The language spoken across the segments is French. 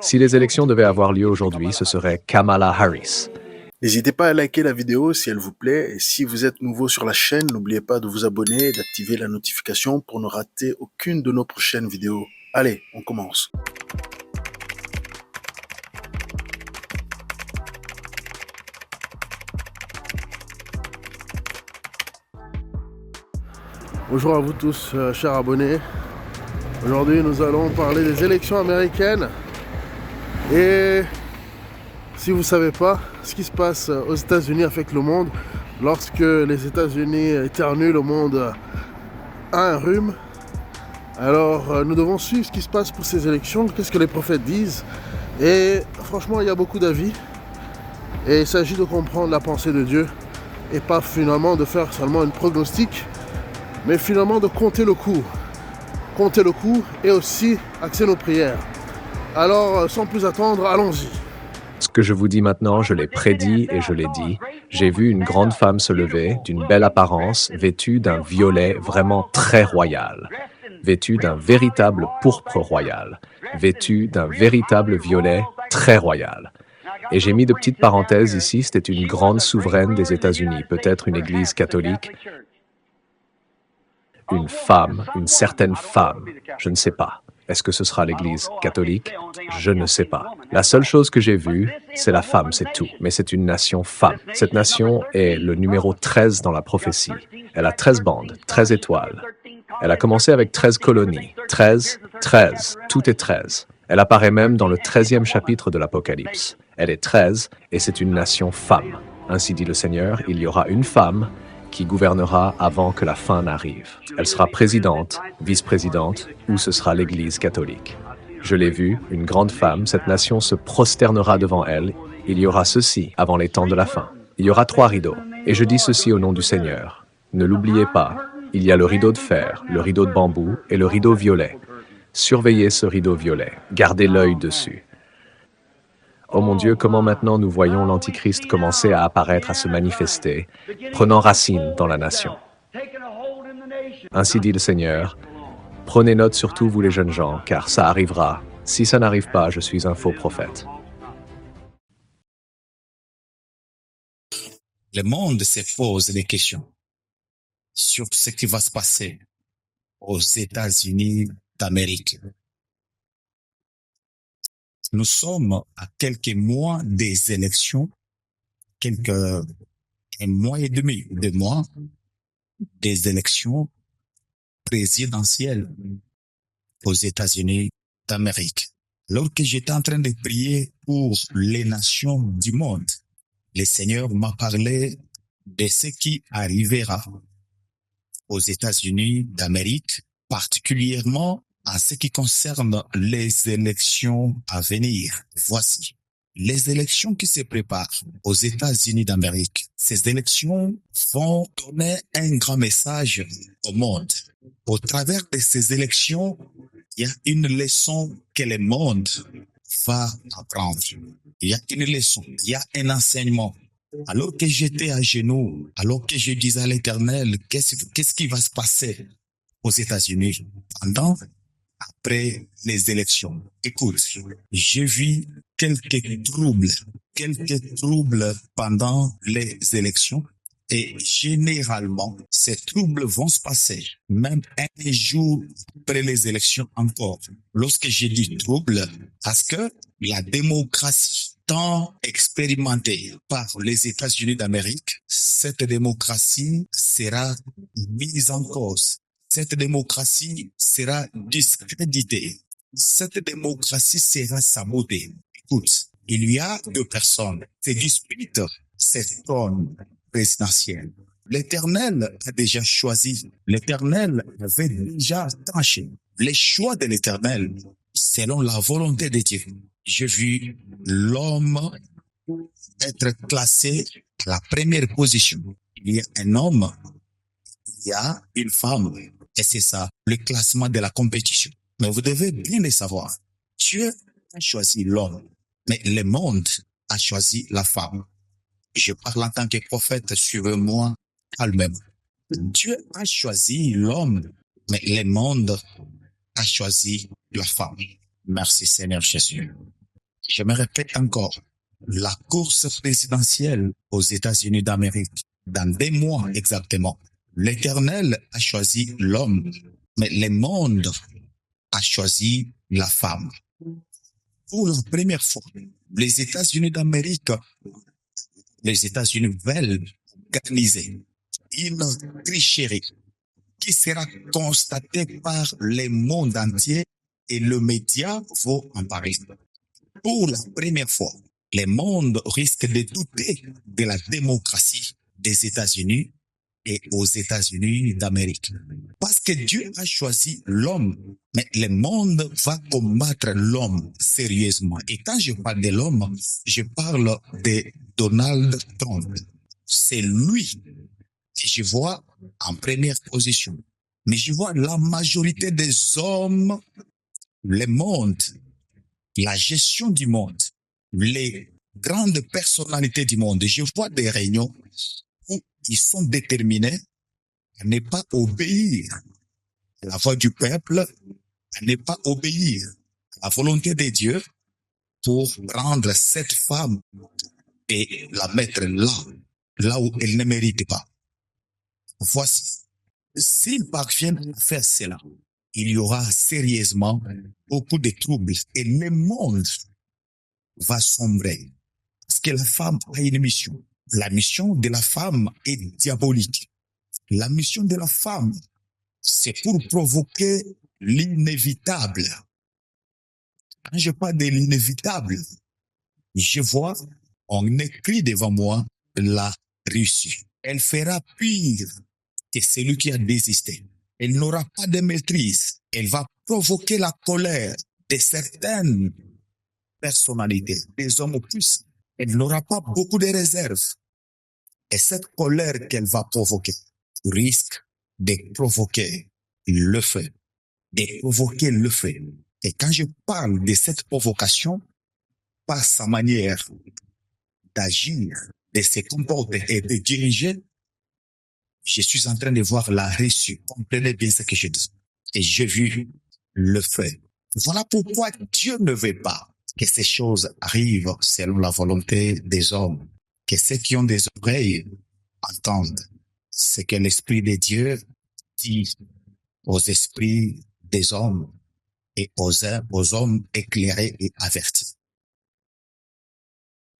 Si les élections devaient avoir lieu aujourd'hui, ce serait Kamala Harris. N'hésitez pas à liker la vidéo si elle vous plaît. Et si vous êtes nouveau sur la chaîne, n'oubliez pas de vous abonner et d'activer la notification pour ne rater aucune de nos prochaines vidéos. Allez, on commence. Bonjour à vous tous, chers abonnés. Aujourd'hui, nous allons parler des élections américaines. Et si vous ne savez pas ce qui se passe aux États-Unis affecte le monde, lorsque les États-Unis éternuent, le monde a un rhume. Alors, nous devons suivre ce qui se passe pour ces élections, qu'est-ce que les prophètes disent. Et franchement, il y a beaucoup d'avis. Et il s'agit de comprendre la pensée de Dieu et pas finalement de faire seulement une prognostic, mais finalement de compter le coup. Compter le coup et aussi axer nos prières. Alors, sans plus attendre, allons-y. Ce que je vous dis maintenant, je l'ai prédit et je l'ai dit. J'ai vu une grande femme se lever, d'une belle apparence, vêtue d'un violet vraiment très royal, vêtue d'un véritable pourpre royal, vêtue d'un véritable violet très royal. Et j'ai mis de petites parenthèses ici, c'était une grande souveraine des États-Unis, peut-être une église catholique, une femme, une certaine femme, je ne sais pas. Est-ce que ce sera l'Église catholique? Je ne sais pas. La seule chose que j'ai vue, c'est la femme, c'est tout. Mais c'est une nation femme. Cette nation est le numéro 13 dans la prophétie. Elle a 13 bandes, 13 étoiles. Elle a commencé avec 13 colonies. 13, 13, tout est 13. Elle apparaît même dans le 13e chapitre de l'Apocalypse. Elle est 13 et c'est une nation femme. Ainsi dit le Seigneur, il y aura une femme qui gouvernera avant que la fin n'arrive. Elle sera présidente, vice-présidente, ou ce sera l'Église catholique. Je l'ai vue, une grande femme, cette nation se prosternera devant elle. Il y aura ceci avant les temps de la fin. Il y aura 3 rideaux. Et je dis ceci au nom du Seigneur. Ne l'oubliez pas, il y a le rideau de fer, le rideau de bambou et le rideau violet. Surveillez ce rideau violet, gardez l'œil dessus. Oh mon Dieu, comment maintenant nous voyons l'Antichrist commencer à apparaître, à se manifester, prenant racine dans la nation. Ainsi dit le Seigneur, prenez note surtout vous les jeunes gens, car ça arrivera. Si ça n'arrive pas, je suis un faux prophète. Le monde se pose des questions sur ce qui va se passer aux États-Unis d'Amérique. Nous sommes à quelques mois des élections, un mois et demi, 2 mois des élections présidentielles aux États-Unis d'Amérique. Alors que j'étais en train de prier pour les nations du monde, le Seigneur m'a parlé de ce qui arrivera aux États-Unis d'Amérique, particulièrement en ce qui concerne les élections à venir. Voici les élections qui se préparent aux États-Unis d'Amérique. Ces élections vont donner un grand message au monde. Au travers de ces élections, il y a une leçon que le monde va apprendre. Il y a une leçon, il y a un enseignement. Alors que j'étais à genoux, alors que je disais à l'Éternel, qu'est-ce qui va se passer aux États-Unis après les élections? Écoute, j'ai vu quelques troubles pendant les élections. Et généralement, ces troubles vont se passer même un jour après les élections encore. Lorsque j'ai dit trouble, parce que la démocratie tant expérimentée par les États-Unis d'Amérique, cette démocratie sera mise en cause. Cette démocratie sera discréditée. Cette démocratie sera sabotée. Écoute, il y a 2 personnes qui disputent cette trône présidentielle. L'Éternel a déjà choisi. L'Éternel avait déjà tranché. Les choix de l'Éternel, selon la volonté de Dieu. J'ai vu l'homme être classé à la première position. Il y a un homme, il y a une femme. Et c'est ça, le classement de la compétition. Mais vous devez bien le savoir. Dieu a choisi l'homme, mais le monde a choisi la femme. Je parle en tant que prophète, suivez-moi calmement. Dieu a choisi l'homme, mais le monde a choisi la femme. Merci Seigneur Jésus. Je me répète encore, la course présidentielle aux États-Unis d'Amérique, dans 2 mois exactement, l'Éternel a choisi l'homme, mais le monde a choisi la femme. Pour la première fois, les États-Unis d'Amérique, les États-Unis veulent organiser une tricherie qui sera constatée par le monde entier et le média va en parler. Pour la première fois, le monde risque de douter de la démocratie des États-Unis et aux États-Unis d'Amérique. Parce que Dieu a choisi l'homme, mais le monde va combattre l'homme sérieusement. Et quand je parle de l'homme, je parle de Donald Trump. C'est lui que je vois en première position. Mais je vois la majorité des hommes, le monde, la gestion du monde, les grandes personnalités du monde. Je vois des réunions où ils sont déterminés à ne pas obéir à la voix du peuple, à ne pas obéir à la volonté de Dieu pour prendre cette femme et la mettre là où elle ne mérite pas. Voici, s'ils parviennent à faire cela, il y aura sérieusement beaucoup de troubles et le monde va sombrer. Parce que la femme a une mission. La mission de la femme est diabolique. La mission de la femme, c'est pour provoquer l'inévitable. Quand je parle de l'inévitable, je vois, on écrit devant moi la Russie. Elle fera pire que celui qui a désisté. Elle n'aura pas de maîtrise. Elle va provoquer la colère de certaines personnalités, des hommes plus. Elle n'aura pas beaucoup de réserves. Et cette colère qu'elle va provoquer risque de provoquer le feu. De provoquer le feu. Et quand je parle de cette provocation, par sa manière d'agir, de se comporter et de diriger, je suis en train de voir la reçue. Comprenez bien ce que je dis. Et j'ai vu le feu. Voilà pourquoi Dieu ne veut pas que ces choses arrivent selon la volonté des hommes. Que ceux qui ont des oreilles entendent ce que l'Esprit de Dieu dit aux esprits des hommes et aux hommes éclairés et avertis.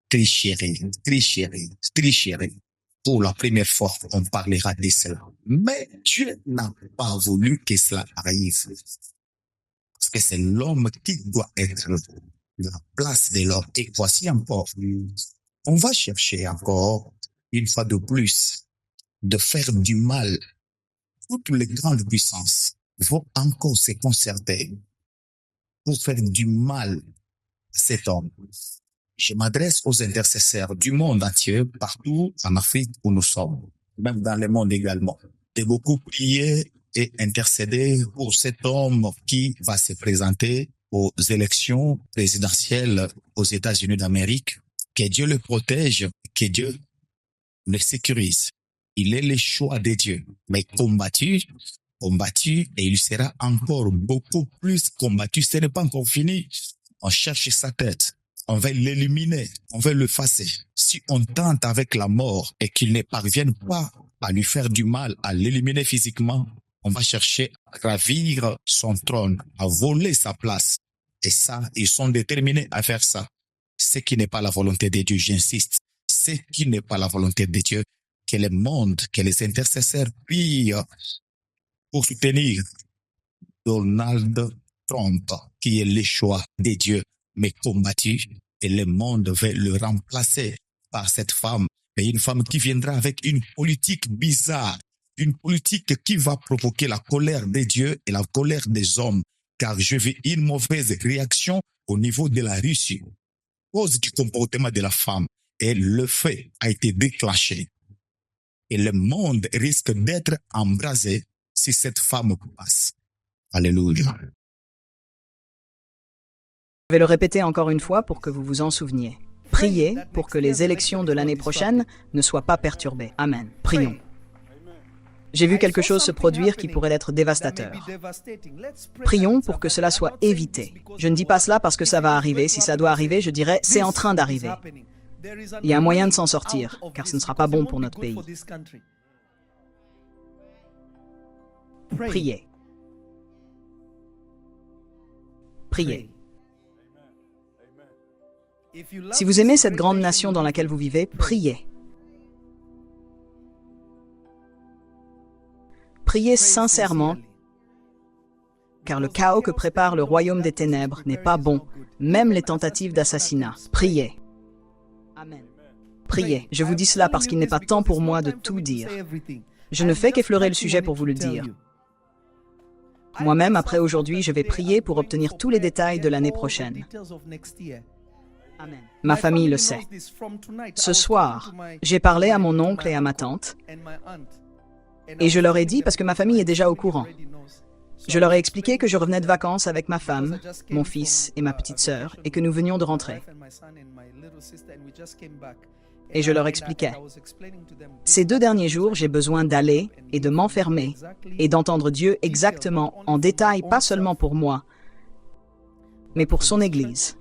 Tricherie, tricherie, tricherie. Pour la première fois, on parlera de cela. Mais Dieu n'a pas voulu que cela arrive. Parce que c'est l'homme qui doit être la place de l'homme. Et voici encore, on va chercher encore, une fois de plus, de faire du mal. Toutes les grandes puissances vont encore se concerter pour faire du mal à cet homme. Je m'adresse aux intercesseurs du monde entier, partout en Afrique où nous sommes, même dans le monde également, de beaucoup prier et intercéder pour cet homme qui va se présenter aux élections présidentielles aux États-Unis d'Amérique. Que Dieu le protège, que Dieu le sécurise. Il est le choix de Dieu, mais combattu, et il sera encore beaucoup plus combattu. Ce n'est pas encore fini. On cherche sa tête. On va l'éliminer, on va l'effacer. Si on tente avec la mort et qu'il ne parvienne pas à lui faire du mal, à l'éliminer physiquement, on va chercher à ravir son trône, à voler sa place. Et ça, ils sont déterminés à faire ça. Ce qui n'est pas la volonté de Dieu, j'insiste. Ce qui n'est pas la volonté de Dieu, que le monde, que les intercesseurs prient pour soutenir Donald Trump, qui est le choix de Dieu, mais combattu, et le monde veut le remplacer par cette femme, mais une femme qui viendra avec une politique bizarre, une politique qui va provoquer la colère de Dieu et la colère des hommes, car je vis une mauvaise réaction au niveau de la Russie, à cause du comportement de la femme, et le feu a été déclenché. Et le monde risque d'être embrasé si cette femme passe. Alléluia. Je vais le répéter encore une fois pour que vous vous en souveniez. Priez pour que les élections de l'année prochaine ne soient pas perturbées. Amen. Prions. J'ai vu quelque chose se produire qui pourrait être dévastateur. Prions pour que cela soit évité. Je ne dis pas cela parce que ça va arriver. Si ça doit arriver, je dirais c'est en train d'arriver. Il y a un moyen de s'en sortir, car ce ne sera pas bon pour notre pays. Priez. Priez. Si vous aimez cette grande nation dans laquelle vous vivez, priez. Priez sincèrement, car le chaos que prépare le royaume des ténèbres n'est pas bon, même les tentatives d'assassinat. Priez. Amen. Priez. Je vous dis cela parce qu'il n'est pas temps pour moi de tout dire. Je ne fais qu'effleurer le sujet pour vous le dire. Moi-même, après aujourd'hui, je vais prier pour obtenir tous les détails de l'année prochaine. Amen. Ma famille le sait. Ce soir, j'ai parlé à mon oncle et à ma tante, et je leur ai dit, parce que ma famille est déjà au courant, je leur ai expliqué que je revenais de vacances avec ma femme, mon fils et ma petite sœur, et que nous venions de rentrer. Et je leur expliquais, ces 2 derniers jours, j'ai besoin d'aller et de m'enfermer et d'entendre Dieu exactement, en détail, pas seulement pour moi, mais pour son Église,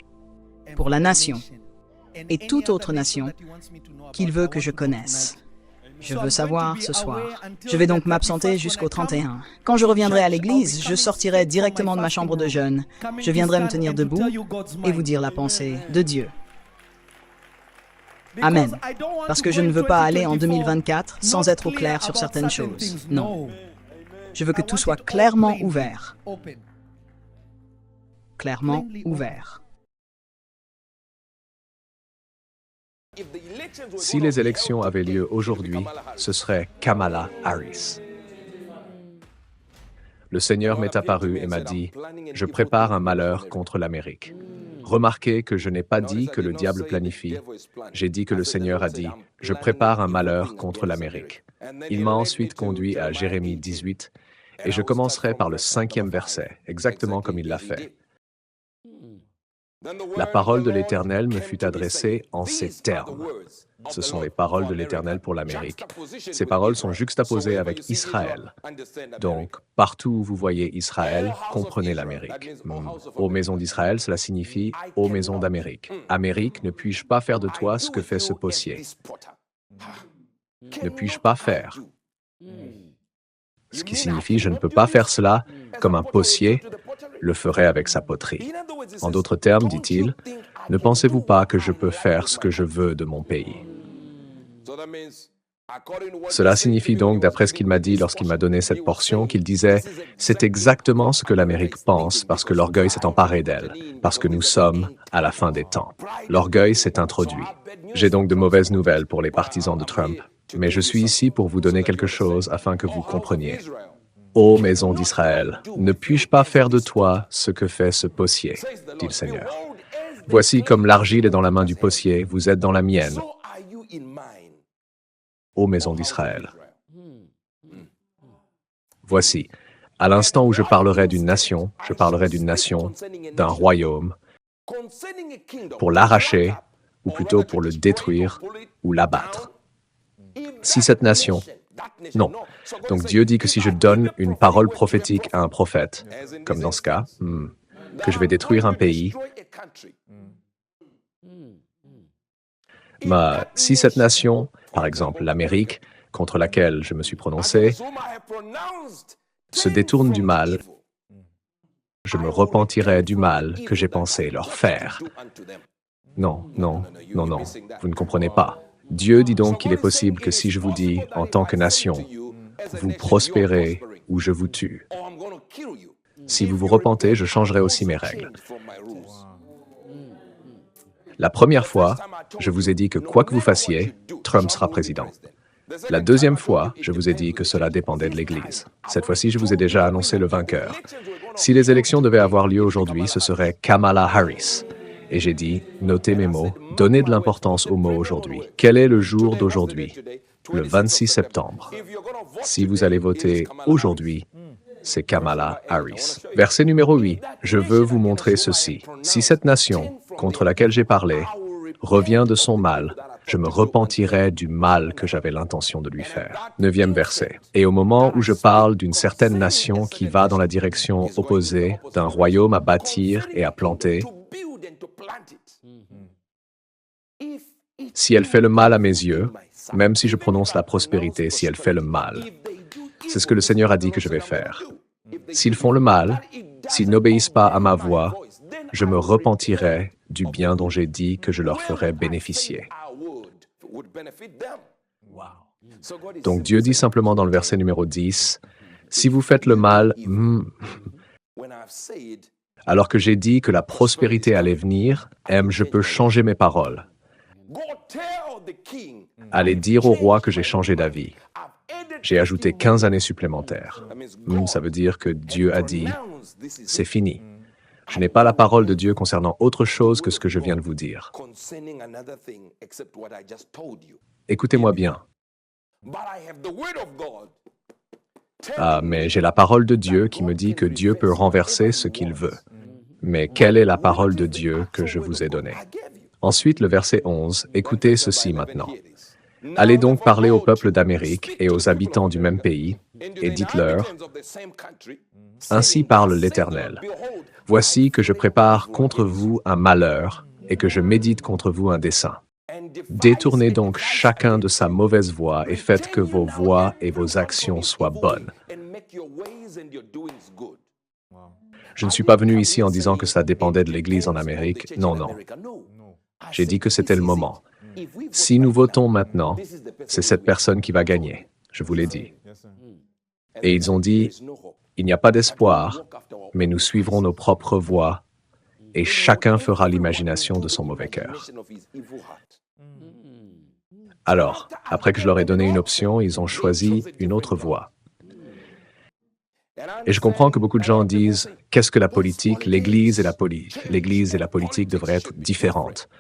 pour la nation et toute autre nation qu'il veut que je connaisse. Je veux savoir ce soir. Je vais donc m'absenter jusqu'au 31. Quand je reviendrai à l'église, je sortirai directement de ma chambre de jeûne. Je viendrai me tenir debout et vous dire la pensée de Dieu. Amen. Parce que je ne veux pas aller en 2024 sans être au clair sur certaines choses. Non. Je veux que tout soit clairement ouvert. Clairement ouvert. Si les élections avaient lieu aujourd'hui, ce serait Kamala Harris. Le Seigneur m'est apparu et m'a dit, « Je prépare un malheur contre l'Amérique. » Remarquez que je n'ai pas dit que le diable planifie. J'ai dit que le Seigneur a dit, « Je prépare un malheur contre l'Amérique. » Il m'a ensuite conduit à Jérémie 18, et je commencerai par le 5e verset, exactement comme il l'a fait. La parole de l'Éternel me fut adressée en ces termes. Ce sont les paroles de l'Éternel pour l'Amérique. Ces paroles sont juxtaposées avec Israël. Donc, partout où vous voyez Israël, comprenez l'Amérique. Ô maison d'Israël, cela signifie « ô maison d'Amérique ». Amérique, ne puis-je pas faire de toi ce que fait ce potier? Ne puis-je pas faire? Ce qui signifie « je ne peux pas faire cela comme un potier le ferait avec sa poterie ». En d'autres termes, dit-il, ne pensez-vous pas que je peux faire ce que je veux de mon pays? Cela signifie donc, d'après ce qu'il m'a dit lorsqu'il m'a donné cette portion, qu'il disait « c'est exactement ce que l'Amérique pense parce que l'orgueil s'est emparé d'elle, parce que nous sommes à la fin des temps. L'orgueil s'est introduit. » J'ai donc de mauvaises nouvelles pour les partisans de Trump, mais je suis ici pour vous donner quelque chose afin que vous compreniez. Ô maison d'Israël, ne puis-je pas faire de toi ce que fait ce potier, dit le Seigneur. Voici comme l'argile est dans la main du potier, vous êtes dans la mienne, ô maison d'Israël. Voici, à l'instant où je parlerai d'une nation, d'un royaume, pour l'arracher, ou plutôt pour le détruire ou l'abattre. Si cette nation... Non. Donc Dieu dit que si je donne une parole prophétique à un prophète, comme dans ce cas, que je vais détruire un pays, si cette nation, par exemple l'Amérique, contre laquelle je me suis prononcé, se détourne du mal, je me repentirai du mal que j'ai pensé leur faire. Non, vous ne comprenez pas. Dieu dit donc qu'il est possible que si je vous dis, en tant que nation, vous prospérez ou je vous tue. Si vous vous repentez, je changerai aussi mes règles. La première fois, je vous ai dit que quoi que vous fassiez, Trump sera président. La deuxième fois, je vous ai dit que cela dépendait de l'Église. Cette fois-ci, je vous ai déjà annoncé le vainqueur. Si les élections devaient avoir lieu aujourd'hui, ce serait Kamala Harris. Et j'ai dit, notez mes mots, donnez de l'importance aux mots aujourd'hui. Quel est le jour d'aujourd'hui? Le 26 septembre. Si vous allez voter aujourd'hui, c'est Kamala Harris. Verset numéro 8. Je veux vous montrer ceci. Si cette nation, contre laquelle j'ai parlé, revient de son mal, je me repentirai du mal que j'avais l'intention de lui faire. 9e verset. Et au moment où je parle d'une certaine nation qui va dans la direction opposée, d'un royaume à bâtir et à planter, si elle fait le mal à mes yeux, même si je prononce la prospérité, si elle fait le mal, c'est ce que le Seigneur a dit que je vais faire. S'ils font le mal, s'ils n'obéissent pas à ma voix, je me repentirai du bien dont j'ai dit que je leur ferai bénéficier. Donc Dieu dit simplement dans le verset numéro 10, « Si vous faites le mal, alors que j'ai dit que la prospérité allait venir, je peux changer mes paroles. Allez dire au roi que j'ai changé d'avis. J'ai ajouté 15 années supplémentaires. Ça veut dire que Dieu a dit, c'est fini. Je n'ai pas la parole de Dieu concernant autre chose que ce que je viens de vous dire. Écoutez-moi bien. Mais j'ai la parole de Dieu qui me dit que Dieu peut renverser ce qu'il veut. Mais quelle est la parole de Dieu que je vous ai donnée? Ensuite, le verset 11, écoutez ceci maintenant. Allez donc parler au peuple d'Amérique et aux habitants du même pays, et dites-leur, ainsi parle l'Éternel. Voici que je prépare contre vous un malheur, et que je médite contre vous un dessein. Détournez donc chacun de sa mauvaise voie, et faites que vos voies et vos actions soient bonnes. Je ne suis pas venu ici en disant que ça dépendait de l'Église en Amérique. Non, non. J'ai dit que c'était le moment. Si nous votons maintenant, c'est cette personne qui va gagner. Je vous l'ai dit. Et ils ont dit, il n'y a pas d'espoir, mais nous suivrons nos propres voies et chacun fera l'imagination de son mauvais cœur. Alors, après que je leur ai donné une option, ils ont choisi une autre voie. Et je comprends que beaucoup de gens disent, qu'est-ce que la politique? L'Église et la politique devraient être différentes.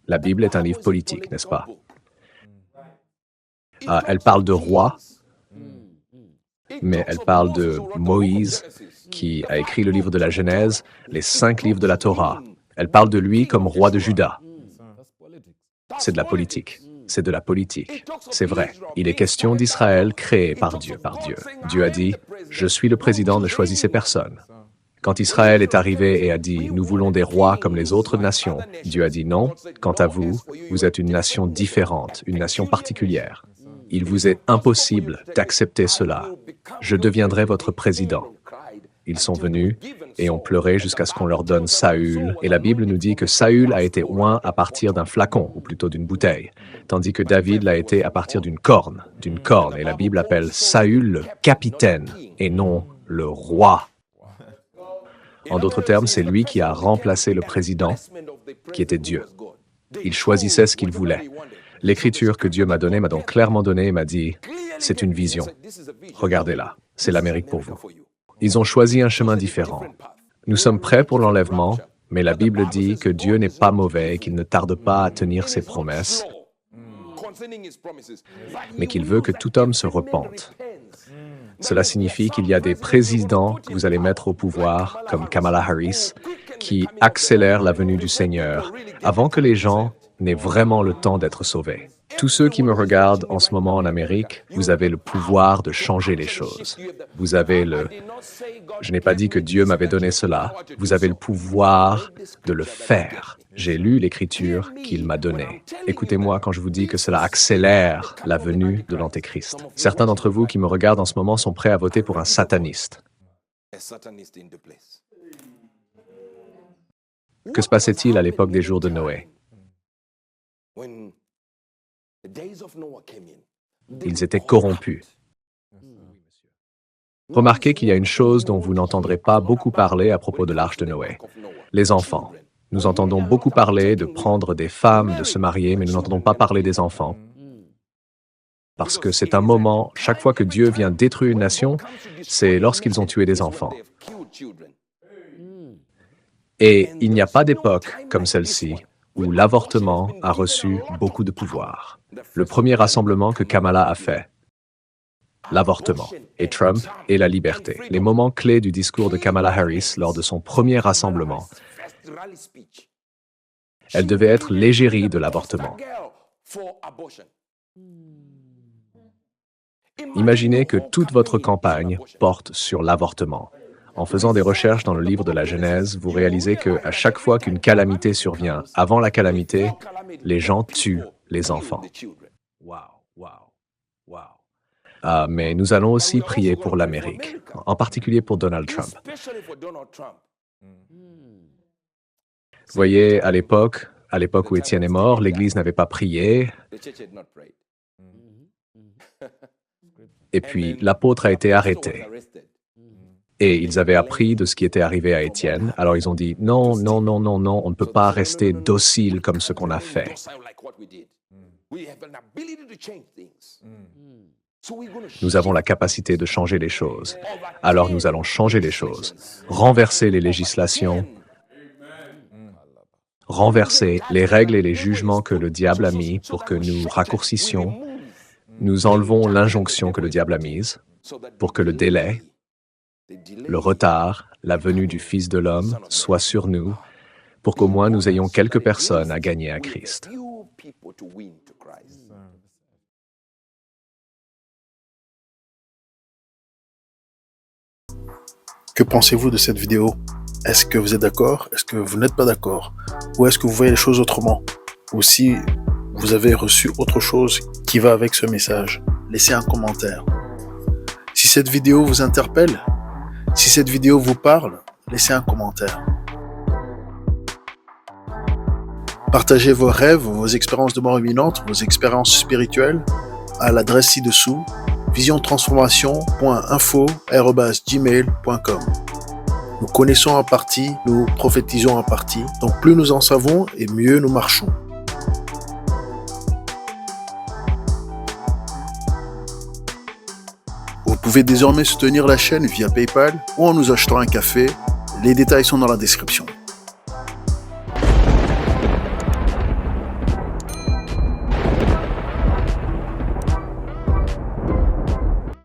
La Bible est un livre politique, n'est-ce pas? Elle parle de roi, mais elle parle de Moïse, qui a écrit le livre de la Genèse, les 5 livres de la Torah. Elle parle de lui comme roi de Juda. C'est de la politique. C'est de la politique. C'est vrai. Il est question d'Israël créé par Dieu, Dieu a dit, « Je suis le président, ne choisissez personne. » Quand Israël est arrivé et a dit « Nous voulons des rois comme les autres nations », Dieu a dit « Non, quant à vous, vous êtes une nation différente, une nation particulière. Il vous est impossible d'accepter cela. Je deviendrai votre président. » Ils sont venus et ont pleuré jusqu'à ce qu'on leur donne Saül. Et la Bible nous dit que Saül a été oint à partir d'un flacon, ou plutôt d'une bouteille, tandis que David l'a été à partir d'une corne. Et la Bible appelle Saül le capitaine et non le roi. En d'autres termes, c'est lui qui a remplacé le président, qui était Dieu. Il choisissait ce qu'il voulait. L'écriture que Dieu m'a donnée m'a donc clairement donné et m'a dit, c'est une vision. Regardez-la, c'est l'Amérique pour vous. Ils ont choisi un chemin différent. Nous sommes prêts pour l'enlèvement, mais la Bible dit que Dieu n'est pas mauvais et qu'il ne tarde pas à tenir ses promesses, mais qu'il veut que tout homme se repente. Cela signifie qu'il y a des présidents que vous allez mettre au pouvoir, comme Kamala Harris, qui accélèrent la venue du Seigneur avant que les gens n'aient vraiment le temps d'être sauvés. Tous ceux qui me regardent en ce moment en Amérique, vous avez le pouvoir de changer les choses. Vous avez je n'ai pas dit que Dieu m'avait donné cela, vous avez le pouvoir de le faire. J'ai lu l'Écriture qu'il m'a donnée. Écoutez-moi quand je vous dis que cela accélère la venue de l'Antéchrist. Certains d'entre vous qui me regardent en ce moment sont prêts à voter pour un sataniste. Que se passait-il à l'époque des jours de Noé? Ils étaient corrompus. Remarquez qu'il y a une chose dont vous n'entendrez pas beaucoup parler à propos de l'arche de Noé. Les enfants. Nous entendons beaucoup parler de prendre des femmes, de se marier, mais nous n'entendons pas parler des enfants. Parce que c'est un moment, chaque fois que Dieu vient détruire une nation, c'est lorsqu'ils ont tué des enfants. Et il n'y a pas d'époque comme celle-ci où l'avortement a reçu beaucoup de pouvoir. Le premier rassemblement que Kamala a fait, l'avortement, et Trump et la liberté. Les moments clés du discours de Kamala Harris lors de son premier rassemblement. Elle devait être l'égérie de l'avortement. Imaginez que toute votre campagne porte sur l'avortement. En faisant des recherches dans le livre de la Genèse, vous réalisez qu'à chaque fois qu'une calamité survient, avant la calamité, les gens tuent les enfants. Mais nous allons aussi prier pour l'Amérique, en particulier pour Donald Trump. Vous voyez, à l'époque où Étienne est mort, l'Église n'avait pas prié, et puis l'apôtre a été arrêté. Et ils avaient appris de ce qui était arrivé à Étienne, alors ils ont dit « Non, non, non, non, non, on ne peut pas rester docile comme ce qu'on a fait. » Nous avons la capacité de changer les choses. Alors nous allons changer les choses, renverser les législations, renverser les règles et les jugements que le diable a mis pour que nous raccourcissions. Nous enlevons l'injonction que le diable a mise pour que le délai, le retard, la venue du Fils de l'homme soit sur nous, pour qu'au moins nous ayons quelques personnes à gagner à Christ. Que pensez-vous de cette vidéo? Est-ce que vous êtes d'accord? Est-ce que vous n'êtes pas d'accord? Ou est-ce que vous voyez les choses autrement? Ou si vous avez reçu autre chose qui va avec ce message, laissez un commentaire. Si cette vidéo vous interpelle, si cette vidéo vous parle, laissez un commentaire. Partagez vos rêves, vos expériences de mort imminente, vos expériences spirituelles à l'adresse ci-dessous, visiontransformation.info@gmail.com. Nous connaissons en partie, nous prophétisons en partie, donc plus nous en savons et mieux nous marchons. Vous pouvez désormais soutenir la chaîne via PayPal ou en nous achetant un café. Les détails sont dans la description.